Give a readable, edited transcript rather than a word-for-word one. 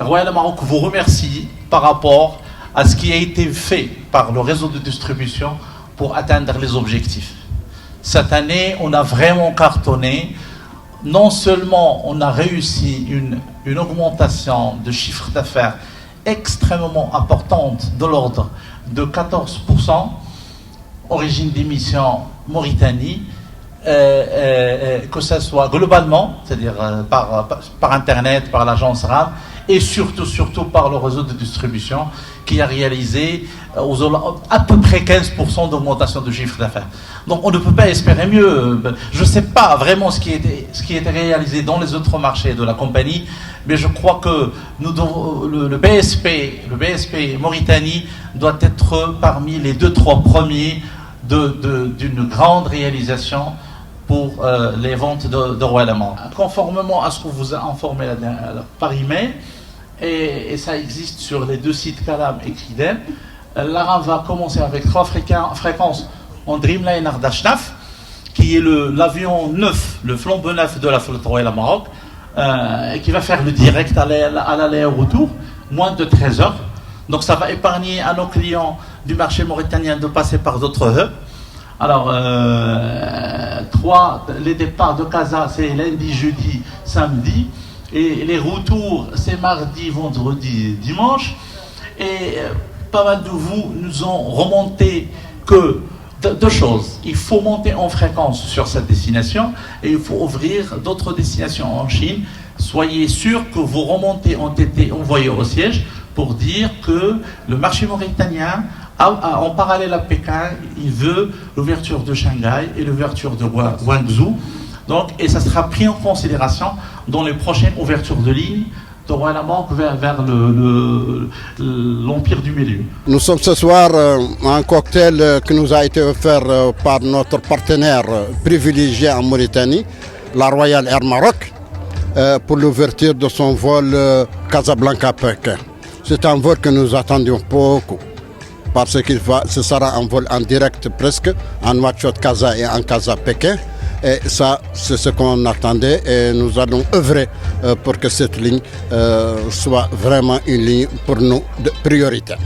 Royal Maroc vous remercie par rapport à ce qui a été fait par le réseau de distribution pour atteindre les objectifs. Cette année, on a vraiment cartonné. Non seulement on a réussi une augmentation de chiffre d'affaires extrêmement importante de l'ordre de 14%, origine d'émission Mauritanie, que ce soit globalement, c'est-à-dire par Internet, par l'agence RAM, et surtout par le réseau de distribution qui a réalisé à peu près 15% d'augmentation de chiffre d'affaires. Donc on ne peut pas espérer mieux. Je ne sais pas vraiment ce qui était réalisé dans les autres marchés de la compagnie, mais je crois que le BSP Mauritanie doit être parmi les 2-3 premiers d'une grande réalisation pour les ventes de Royal Maroc. Conformément à ce qu'on vous a informé par email, et ça existe sur les 2 sites Calam et Kidem, l'ARAM va commencer avec 3 fréquences en Dreamliner d'Ashnaf, qui est l'avion neuf, le flambeau neuf de la flotte Royal Maroc, et qui va faire le direct à l'aller et au retour, moins de 13 heures. Donc ça va épargner à nos clients du marché mauritanien de passer par d'autres hubs. Alors, les départs de Casa, c'est lundi, jeudi, samedi. Et les retours, c'est mardi, vendredi, dimanche. Et pas mal de vous nous ont remonté que 2 choses. Il faut monter en fréquence sur cette destination et il faut ouvrir d'autres destinations en Chine. Soyez sûrs que vos remontées ont été envoyées au siège pour dire que le marché mauritanien, en parallèle à Pékin, il veut l'ouverture de Shanghai et l'ouverture de Guangzhou. Donc, et ça sera pris en considération dans les prochaines ouvertures de lignes de Royal Maroc vers l'Empire du Milieu. Nous sommes ce soir à un cocktail qui nous a été offert par notre partenaire privilégié en Mauritanie, la Royal Air Maroc, pour l'ouverture de son vol Casablanca-Pékin. C'est un vol que nous attendions beaucoup, parce que ce sera un vol en direct presque, en Nouakchott-Casa et en Casa-Pékin. Et ça, c'est ce qu'on attendait et nous allons œuvrer pour que cette ligne soit vraiment une ligne pour nous prioritaire.